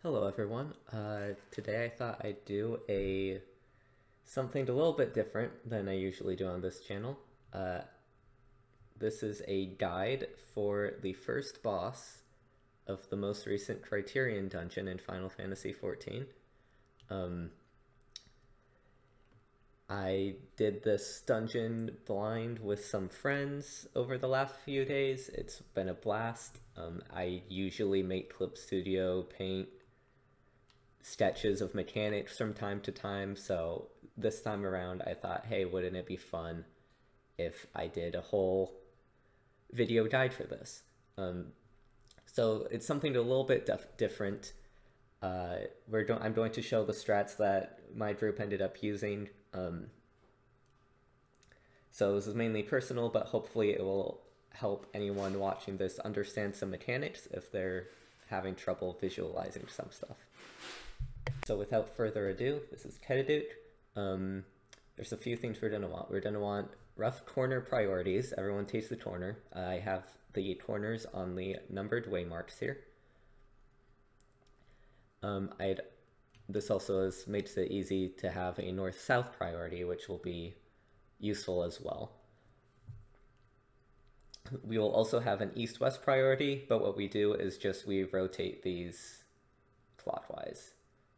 Hello everyone. Today I thought I'd do something a little bit different than I usually do on this channel. This is a guide for the first boss of the most recent Criterion Dungeon in Final Fantasy XIV. I did this dungeon blind with some friends over the last few days. It's been a blast. I usually make Clip Studio paint sketches of mechanics from time to time, so this time around I thought, hey, wouldn't it be fun if I did a whole video guide for this? So it's something a little bit different. I'm going to show the strats that my group ended up using. So this is mainly personal, but hopefully it will help anyone watching this understand some mechanics if they're having trouble visualizing some stuff. So without further ado, this is Ketuduke. There's a few things we're going to want. We're going to want rough corner priorities. Everyone takes the corner. I have the corners on the numbered waymarks here. This also makes it easy to have a north-south priority, which will be useful as well. We will also have an east-west priority, but what we do is just we rotate these clockwise.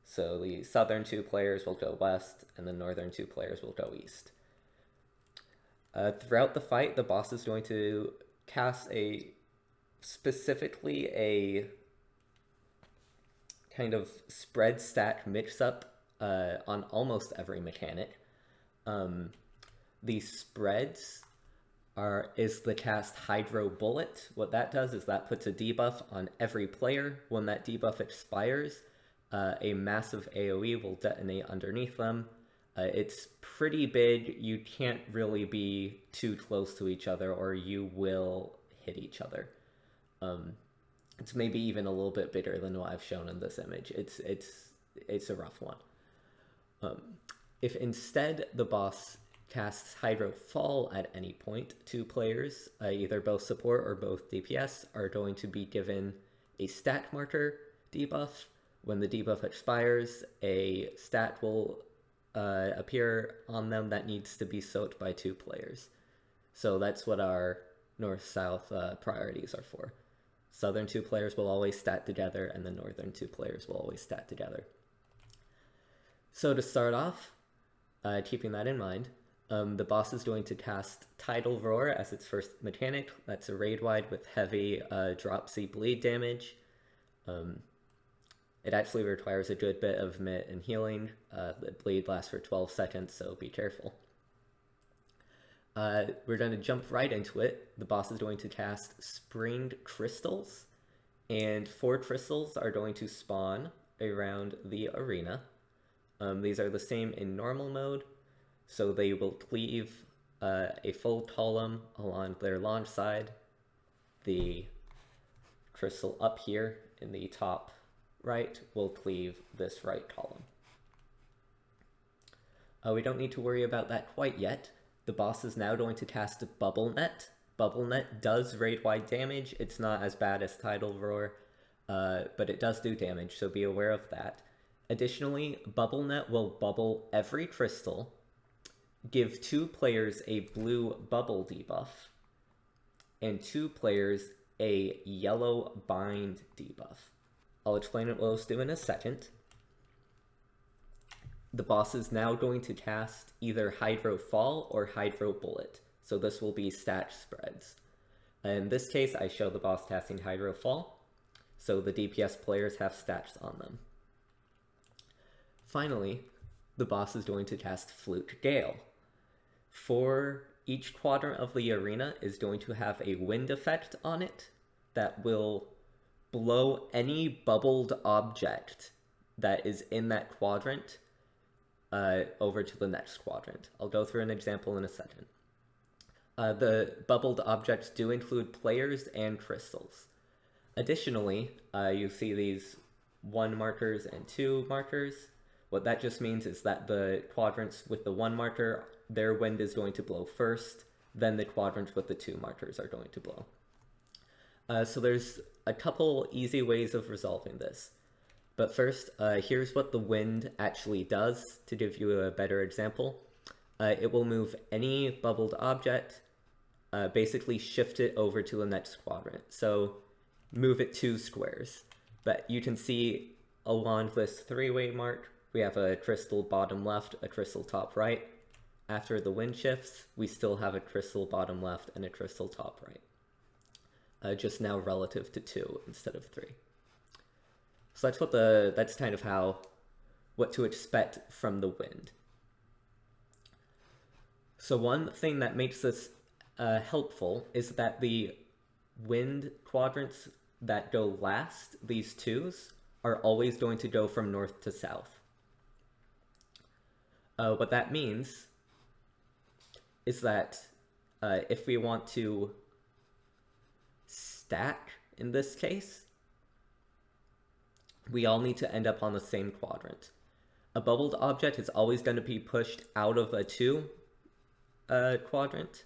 So the southern two players will go west, and the northern two players will go east. Throughout the fight, the boss is going to cast specifically a kind of spread stack mix-up on almost every mechanic. The spreads is the cast Hydro Bullet. What that does is that puts a debuff on every player. When that debuff expires, a massive AoE will detonate underneath them. It's pretty big. You can't really be too close to each other or you will hit each other. It's maybe even a little bit bigger than what I've shown in this image. It's a rough one. If instead the boss casts Hydro Fall at any point, two players, either both support or both DPS, are going to be given a stat marker debuff. When the debuff expires, a stat will appear on them that needs to be soaked by two players. So that's what our north-south priorities are for. Southern two players will always stat together, and the northern two players will always stat together. So to start off, keeping that in mind, the boss is going to cast Tidal Roar as its first mechanic. That's a raid-wide with heavy Dropsy bleed damage. It actually requires a good bit of MIT and healing. The bleed lasts for 12 seconds, so be careful. We're going to jump right into it. The boss is going to cast Springed Crystals, and 4 crystals are going to spawn around the arena. These are the same in normal mode, so they will cleave a full column along their launch side. The crystal up here in the top right will cleave this right column. We don't need to worry about that quite yet. The boss is now going to cast Bubble Net. Bubble Net does raid-wide damage. It's not as bad as Tidal Roar, but it does do damage, so be aware of that. Additionally, Bubble Net will bubble every crystal, give 2 players a blue bubble debuff, and 2 players a yellow bind debuff. I'll explain what those do in a second. The boss is now going to cast either Hydro Fall or Hydro Bullet, so this will be stat spreads. In this case, I show the boss casting Hydro Fall, so the DPS players have stats on them. Finally, the boss is going to cast Flute Gale. For each quadrant of the arena is going to have a wind effect on it that will blow any bubbled object that is in that quadrant over to the next quadrant. I'll go through an example in a second. The bubbled objects do include players and crystals. Additionally, you see these 1 markers and 2 markers. What that just means is that the quadrants with the 1 marker, their wind is going to blow first, then the quadrants with the 2 markers are going to blow. So there's a couple easy ways of resolving this. But first, here's what the wind actually does to give you a better example. It will move any bubbled object, basically shift it over to the next quadrant. So move it 2 squares. But you can see along this 3-way mark, we have a crystal bottom left, a crystal top right. After the wind shifts, we still have a crystal bottom left and a crystal top right. Just now relative to 2 instead of 3. So that's kind of what to expect from the wind. So one thing that makes this helpful is that the wind quadrants that go last, these 2s, are always going to go from north to south. What that means is that if we want to stack in this case, we all need to end up on the same quadrant. A bubbled object is always going to be pushed out of a 2 quadrant,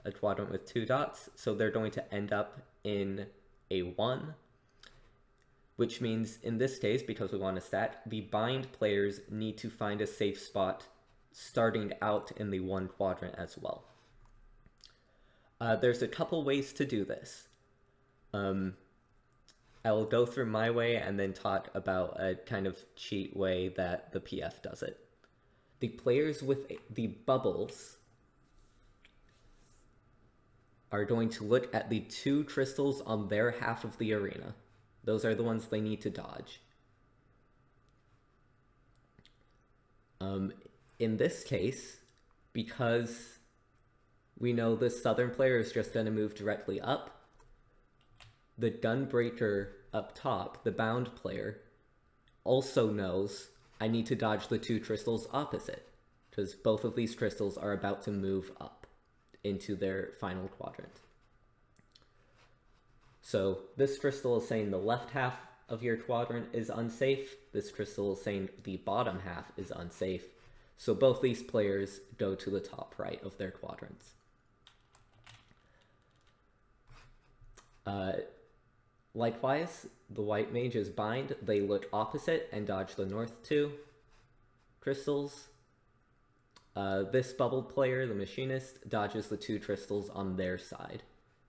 a quadrant with 2 dots, so they're going to end up in a 1, which means in this case, because we want to stack, the bind players need to find a safe spot starting out in the 1 quadrant as well. There's a couple ways to do this. I will go through my way and then talk about a kind of cheat way that the PF does it. The players with the bubbles are going to look at the 2 crystals on their half of the arena. Those are the ones they need to dodge. In this case, because we know this southern player is just going to move directly up, the gunbreaker up top, the bound player, also knows I need to dodge the 2 crystals opposite, because both of these crystals are about to move up into their final quadrant. So this crystal is saying the left half of your quadrant is unsafe, this crystal is saying the bottom half is unsafe, so both these players go to the top right of their quadrants. Likewise, the white mages bind, they look opposite and dodge the north 2 crystals. This bubbled player, the machinist, dodges the 2 crystals on their side.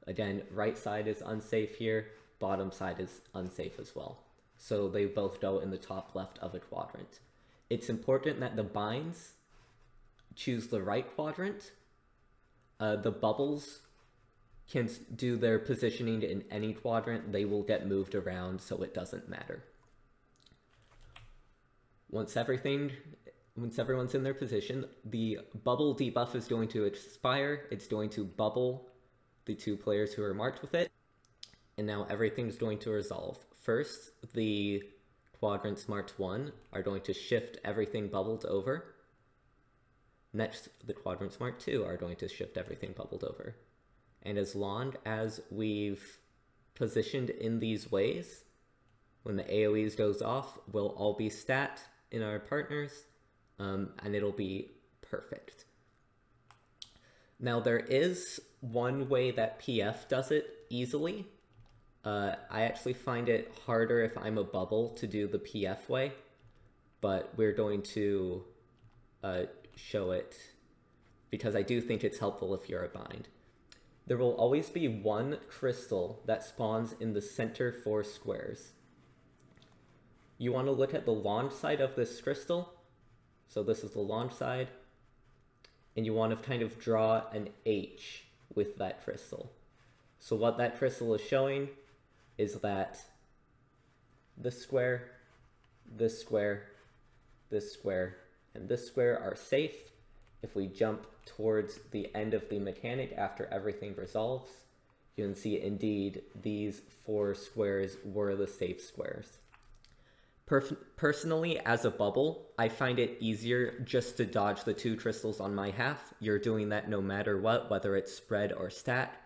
Again, right side is unsafe here, bottom side is unsafe as well. So they both go in the top left of a quadrant. It's important that the binds choose the right quadrant. The bubbles can do their positioning in any quadrant. They will get moved around, so it doesn't matter. Once everyone's in their position, the bubble debuff is going to expire. It's going to bubble the 2 players who are marked with it, and now everything's going to resolve. First, the quadrants marked 1 are going to shift everything bubbled over. Next, the quadrants marked 2 are going to shift everything bubbled over. And as long as we've positioned in these ways, when the AoEs goes off, we'll all be stat in our partners, and it'll be perfect. Now there is one way that PF does it easily. I actually find it harder if I'm a bubble to do the PF way, but we're going to show it because I do think it's helpful if you're a bind. There will always be 1 crystal that spawns in the center 4 squares. You want to look at the launch side of this crystal. So this is the launch side. And you want to kind of draw an H with that crystal. So what that crystal is showing is that this square, this square, this square, and this square are safe. If we jump towards the end of the mechanic after everything resolves, you can see indeed these 4 squares were the safe squares. Personally, as a bubble, I find it easier just to dodge the 2 crystals on my half. You're doing that no matter what, whether it's spread or stack,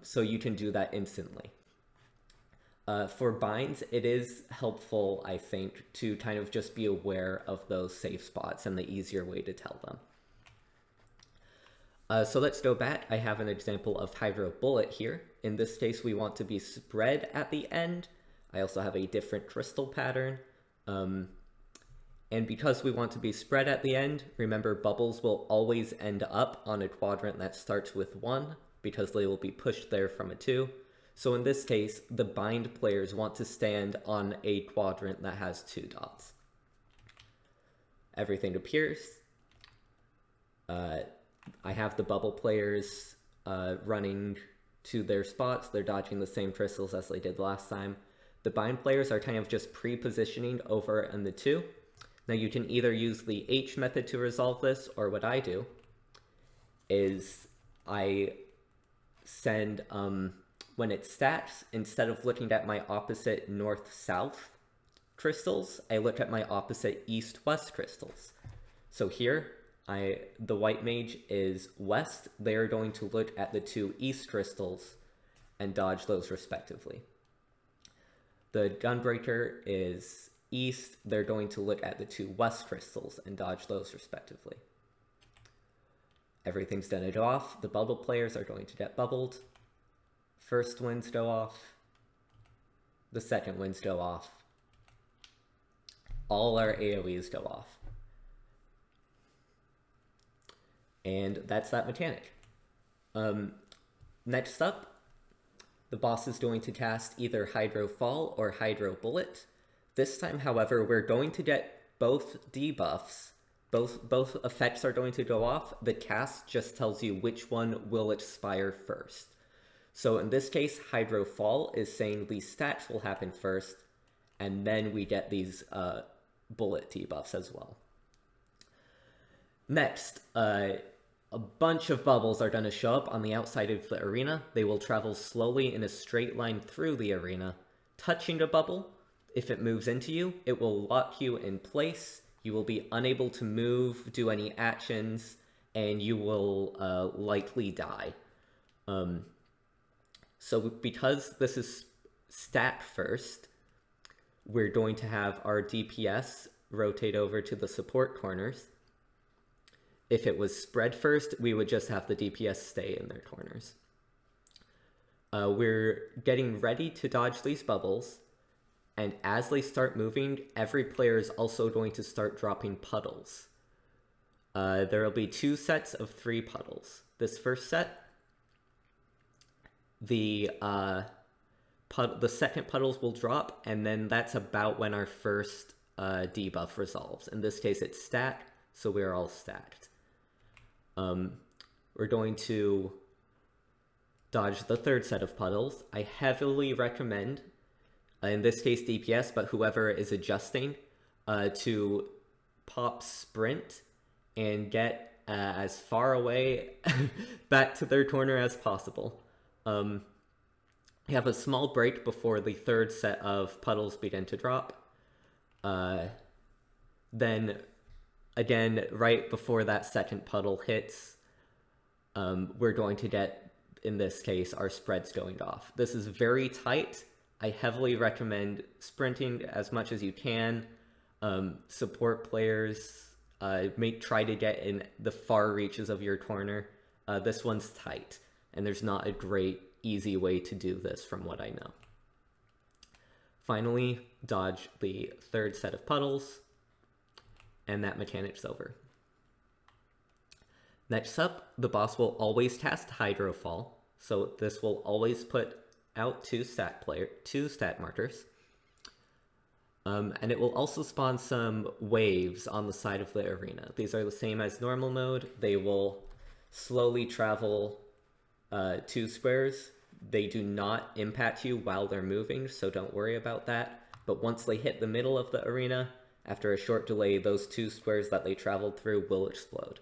so you can do that instantly. For binds, it is helpful, I think, to kind of just be aware of those safe spots and the easier way to tell them. So let's go back. I have an example of Hydro Bullet here. In this case, we want to be spread at the end, I also have a different crystal pattern. And because we want to be spread at the end, remember bubbles will always end up on a quadrant that starts with 1 because they will be pushed there from a 2. So in this case, the bind players want to stand on a quadrant that has 2 dots. Everything appears. I have the bubble players running to their spots. They're dodging the same crystals as they did last time. The bind players are kind of just pre-positioning over in the 2. Now you can either use the H method to resolve this, or what I do is I send, when it stacks, instead of looking at my opposite north-south crystals, I look at my opposite east-west crystals. So here, the white mage is west. They're going to look at the 2 east crystals and dodge those respectively. The gunbreaker is east. They're going to look at the 2 west crystals and dodge those respectively. Everything's going to go off. The bubble players are going to get bubbled. First winds go off. The second winds go off. All our AoEs go off. And that's that mechanic. Next up, the boss is going to cast either Hydro Fall or Hydro Bullet. This time, however, we're going to get both debuffs. Both effects are going to go off. The cast just tells you which one will expire first. So in this case, Hydro Fall is saying these stats will happen first, and then we get these bullet debuffs as well. Next, a bunch of bubbles are going to show up on the outside of the arena. They will travel slowly in a straight line through the arena, touching a bubble. If it moves into you, it will lock you in place. You will be unable to move, do any actions, and you will likely die. So because this is stat first, we're going to have our DPS rotate over to the support corners. If it was spread first, we would just have the DPS stay in their corners. We're getting ready to dodge these bubbles, and as they start moving, every player is also going to start dropping puddles. There will be 2 sets of 3 puddles. This first set, the second puddles will drop, and then that's about when our first debuff resolves. In this case, it's stack, so we're all stacked. We're going to dodge the third set of puddles. I heavily recommend, in this case DPS, but whoever is adjusting, to pop sprint and get as far away back to their corner as possible. You have a small break before the third set of puddles begin to drop. Then, again, right before that second puddle hits, we're going to get, in this case, our spreads going off. This is very tight. I heavily recommend sprinting as much as you can. Support players, try to get in the far reaches of your corner. This one's tight, and there's not a great, easy way to do this from what I know. Finally, dodge the third set of puddles, and that mechanic's over. Next up, the boss will always cast Hydro Fall, so this will always put out 2 stat markers. And it will also spawn some waves on the side of the arena. These are the same as normal mode. They will slowly travel 2 squares. They do not impact you while they're moving, so don't worry about that. But once they hit the middle of the arena, after a short delay, those 2 squares that they traveled through will explode.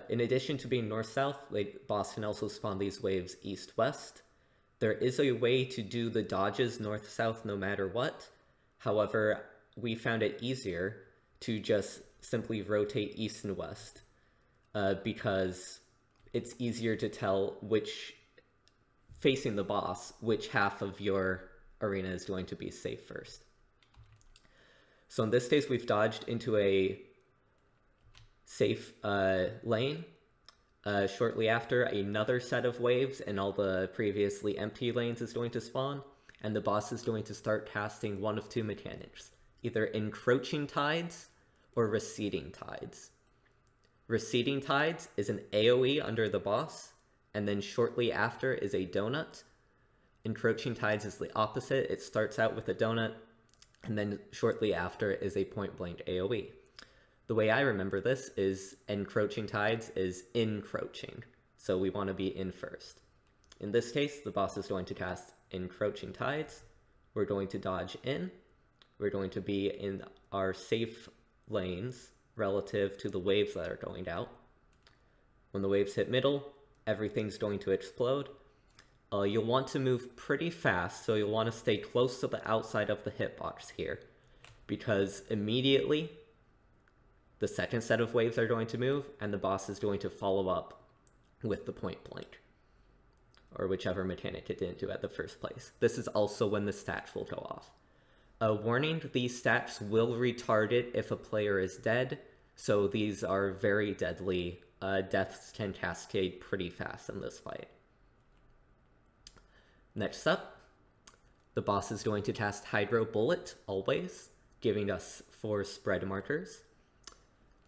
In addition to being north-south, the boss can also spawn these waves east-west. There is a way to do the dodges north-south no matter what. However, we found it easier to just simply rotate east and west, because it's easier to tell facing the boss, which half of your arena is going to be safe first. So in this case, we've dodged into a safe lane. Shortly after, another set of waves and all the previously empty lanes is going to spawn. and the boss is going to start casting one of two mechanics, either Encroaching Tides or Receding Tides. Receding Tides is an AoE under the boss, and then shortly after is a donut. Encroaching Tides is the opposite. It starts out with a donut, and then shortly after is a point-blank AoE. The way I remember this is Encroaching Tides is encroaching, so we want to be in first. In this case, the boss is going to cast Encroaching Tides. We're going to dodge in. We're going to be in our safe lanes relative to the waves that are going out. When the waves hit middle, everything's going to explode. You'll want to move pretty fast, so you'll want to stay close to the outside of the hitbox here, because immediately the second set of waves are going to move, and the boss is going to follow up with the point blank, or whichever mechanic it didn't do at the first place. This is also when the stats will go off. Warning, these stats will retard it if a player is dead, so these are very deadly. Deaths can cascade pretty fast in this fight. Next up, the boss is going to cast Hydro Bullet, always, giving us 4 spread markers.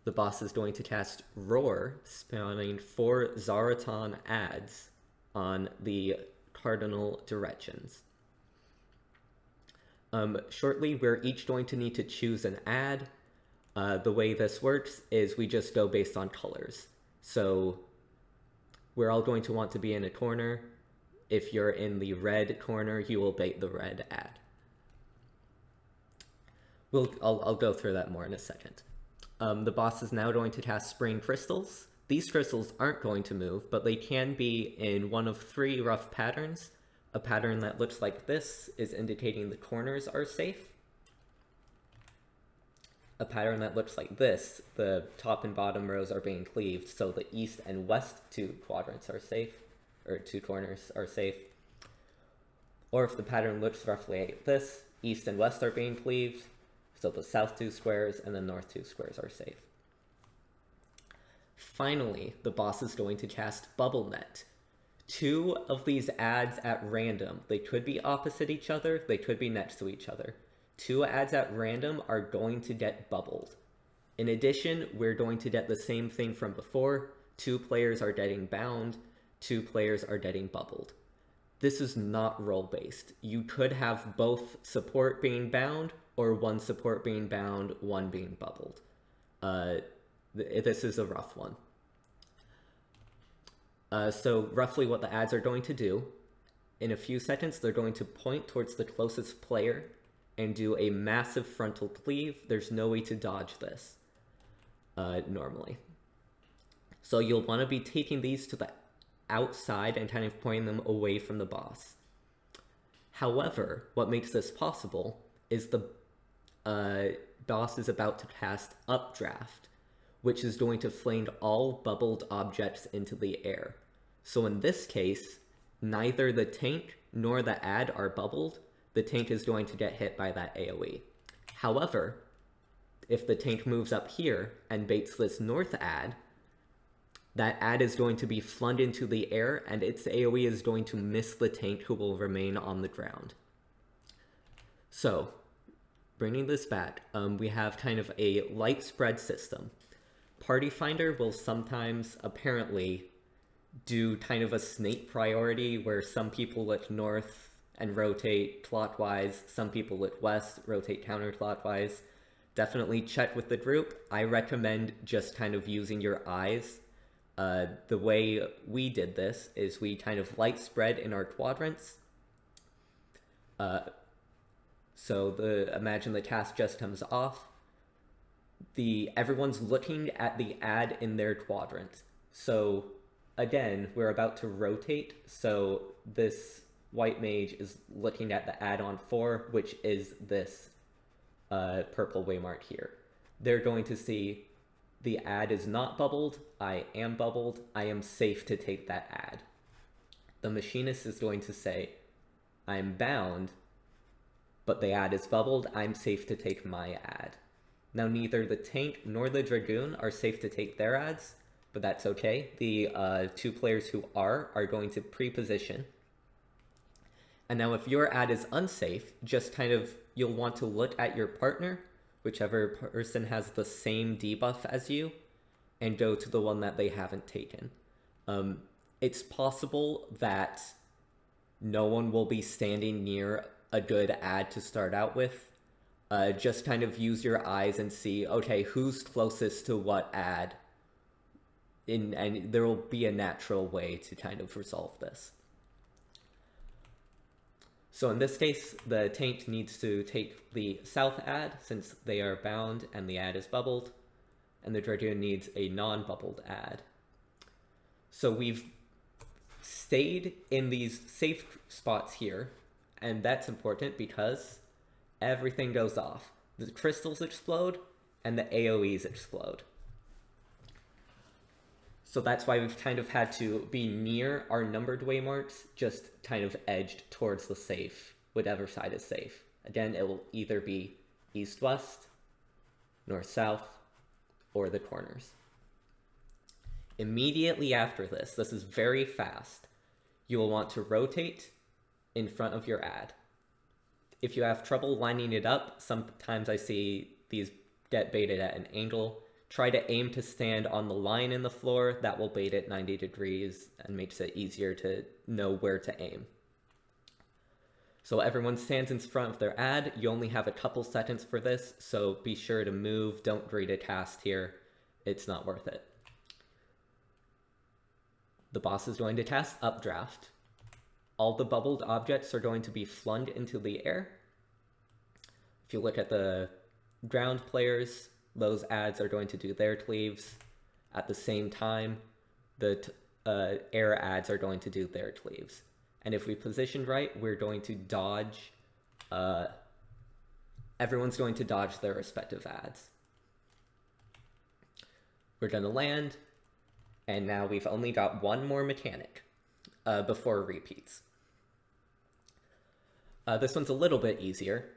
The boss is going to cast Roar, spawning 4 Zaraton adds on the cardinal directions. Shortly, we're each going to need to choose an ad. The way this works is we just go based on colors. So we're all going to want to be in a corner. If you're in the red corner, you will bait the red ad. I'll go through that more in a second. The boss is now going to cast Spring Crystals. These crystals aren't going to move, but they can be in one of 3 rough patterns. A pattern that looks like this is indicating the corners are safe. A pattern that looks like this, the top and bottom rows are being cleaved, so the east and west 2 quadrants are safe, or 2 corners are safe. Or if the pattern looks roughly like this, east and west are being cleaved, so the south 2 squares and the north 2 squares are safe. Finally, the boss is going to cast Bubble Net. 2 of these adds at random. They could be opposite each other, they could be next to each other. 2 adds at random are going to get bubbled. In addition, we're going to get the same thing from before. 2 players are getting bound, 2 players are getting bubbled. This is not role-based. You could have both support being bound, or 1 support being bound, 1 being bubbled. This is a rough one. So roughly what the adds are going to do, in a few seconds they're going to point towards the closest player and do a massive frontal cleave. There's no way to dodge this normally. So you'll want to be taking these to the outside and kind of pointing them away from the boss. However, what makes this possible is the boss is about to cast Updraft, which is going to fling all bubbled objects into the air. So in this case, neither the tank nor the ad are bubbled. The tank is going to get hit by that AoE. However, if the tank moves up here and baits this north ad, that ad is going to be flung into the air and its AoE is going to miss the tank, who will remain on the ground. So, bringing this back, we have kind of a light spread system. Party Finder will sometimes apparently do kind of a snake priority where some people look north and rotate clockwise, some people look west, rotate counterclockwise. Definitely check with the group. I recommend just kind of using your eyes. The way we did this is we kind of light spread in our quadrants. So imagine the task just comes off. Everyone's looking at the ad in their quadrant. So again, we're about to rotate, so this white mage is looking at the ad on 4, which is this purple waymark here. They're going to see the ad is not bubbled, I am bubbled, I am safe to take that ad. The machinist is going to say, I'm bound, but the ad is bubbled, I'm safe to take my ad. Now neither the tank nor the dragoon are safe to take their ads, but that's okay. The 2 players who are going to pre-position. And now if your ad is unsafe, just kind of, you'll want to look at your partner, whichever person has the same debuff as you, and go to the one that they haven't taken. It's possible that no one will be standing near a good ad to start out with. Just kind of use your eyes and see, okay, who's closest to what ad, and there will be a natural way to kind of resolve this. So in this case, the tank needs to take the south ad since they are bound and the ad is bubbled, and the Dragoon needs a non-bubbled ad. So we've stayed in these safe spots here, and that's important because everything goes off. The crystals explode and the AoEs explode. So that's why we've kind of had to be near our numbered waymarks, just kind of edged towards the safe, whatever side is safe. Again, it will either be east-west, north-south, or the corners. Immediately after this is very fast, you will want to rotate in front of your ad. If you have trouble lining it up, sometimes I see these get baited at an angle. Try to aim to stand on the line in the floor. That will bait it 90 degrees and makes it easier to know where to aim. So everyone stands in front of their ad. You only have a couple seconds for this, so be sure to move. Don't greet a cast here. It's not worth it. The boss is going to cast Updraft. All the bubbled objects are going to be flung into the air. If you look at the ground players, those ads are going to do their cleaves. At the same time, the air ads are going to do their cleaves. And if we position right, we're going to dodge, everyone's going to dodge their respective ads. We're going to land, and now we've only got one more mechanic before repeats. This one's a little bit easier,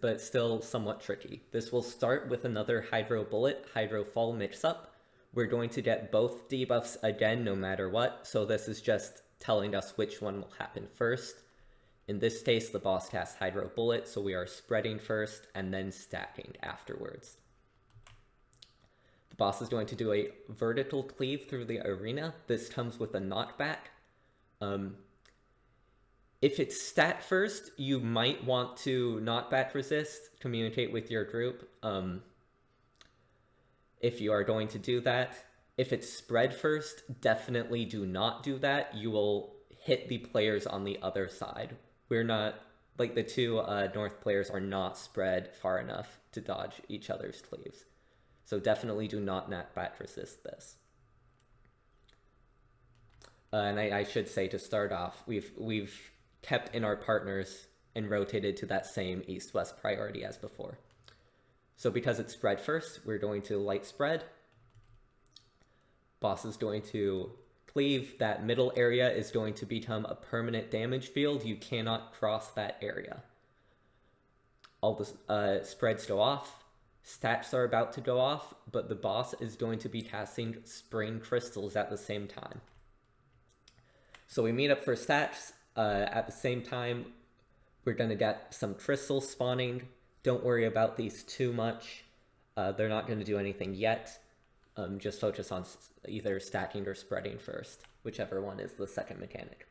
but still somewhat tricky. This will start with another Hydro Bullet, Hydro Fall mix-up. We're going to get both debuffs again no matter what, so this is just telling us which one will happen first. In this case, the boss casts Hydro Bullet, so we are spreading first and then stacking afterwards. The boss is going to do a vertical cleave through the arena. This comes with a knockback. If it's stat first, you might want to knockback resist, communicate with your group. If you are going to do that. If it's spread first, definitely do not do that. You will hit the players on the other side. We're not, like the two north players are not spread far enough to dodge each other's cleaves. So definitely do not knockback resist this. And I should say to start off, we've kept in our partners and rotated to that same east-west priority as before. So because it's spread first, we're going to light spread. Boss is going to cleave. That middle area is going to become a permanent damage field. You cannot cross that area. All the spreads go off. Stats are about to go off, but the boss is going to be casting Spring Crystals at the same time. So we meet up for stats. At the same time, we're going to get some crystals spawning. Don't worry about these too much. They're not going to do anything yet. Just focus on either stacking or spreading first, whichever one is the second mechanic.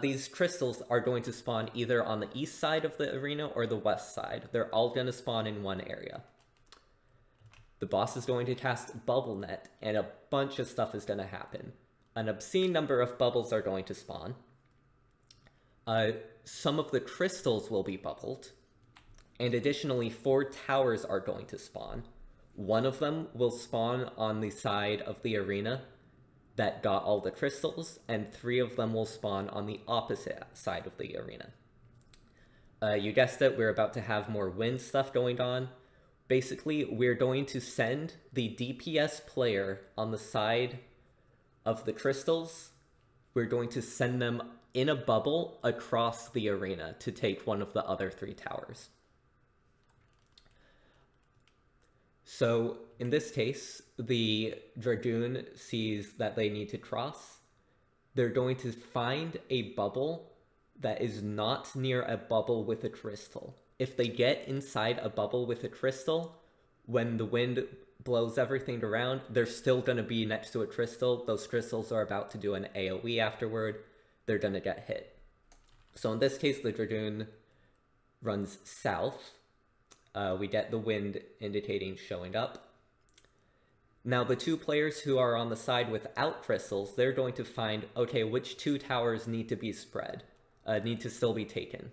These crystals are going to spawn either on the east side of the arena or the west side. They're all going to spawn in one area. The boss is going to cast Bubble Net, and a bunch of stuff is going to happen. An obscene number of bubbles are going to spawn. Some of the crystals will be bubbled, and additionally 4 towers are going to spawn. One of them will spawn on the side of the arena that got all the crystals, and 3 of them will spawn on the opposite side of the arena. You guessed it, we're about to have more wind stuff going on. Basically, we're going to send the DPS player on the side of the crystals. We're going to send them in a bubble across the arena to take one of the other 3 towers. So in this case, the Dragoon sees that they need to cross. They're going to find a bubble that is not near a bubble with a crystal. If they get inside a bubble with a crystal, when the wind blows everything around, they're still going to be next to a crystal. Those crystals are about to do an AoE afterward. They're going to get hit. So in this case, the Dragoon runs south. We get the wind indicating showing up. Now the two players who are on the side without crystals, they're going to find, okay, which two towers need to be spread, need to still be taken.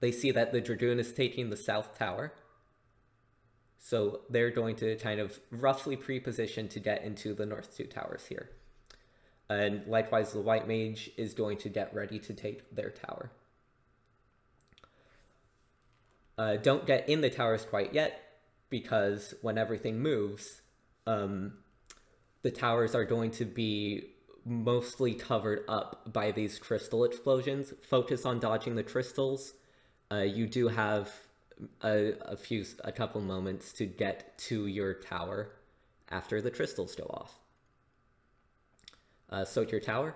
They see that the Dragoon is taking the south tower. So they're going to kind of roughly pre-position to get into the north two towers here. And likewise, the white mage is going to get ready to take their tower. Don't get in the towers quite yet, because when everything moves, the towers are going to be mostly covered up by these crystal explosions. Focus on dodging the crystals. You do have a couple moments to get to your tower after the crystals go off. Soak your tower,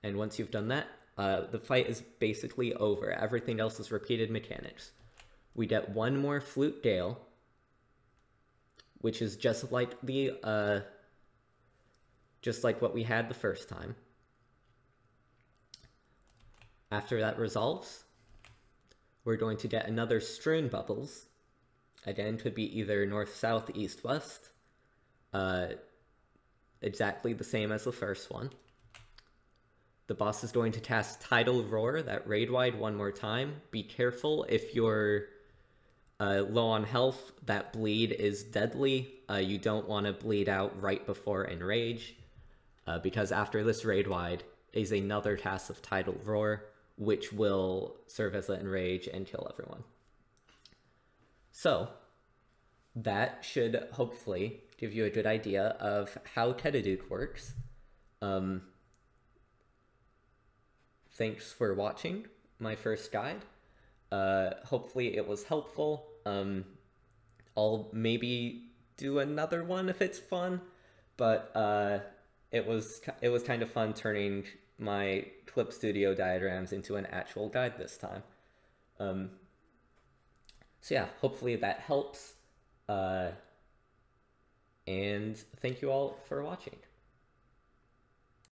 and once you've done that, the fight is basically over. Everything else is repeated mechanics. We get one more Flute Gale, which is just like what we had the first time. After that resolves, we're going to get another Strewn Bubbles. Again, could be either north, south, east, west. Exactly the same as the first one. The boss is going to cast Tidal Roar, that raid-wide, one more time. Be careful if you're low on health, that bleed is deadly. You don't want to bleed out right before Enrage, because after this raid-wide is another cast of Tidal Roar, which will serve as an Enrage and kill everyone. So, that should hopefully give you a good idea of how Ketuduke works. Thanks for watching my first guide. Hopefully it was helpful. I'll maybe do another one if it's fun, but it was kind of fun turning my Clip Studio diagrams into an actual guide this time. So yeah, hopefully that helps. And thank you all for watching.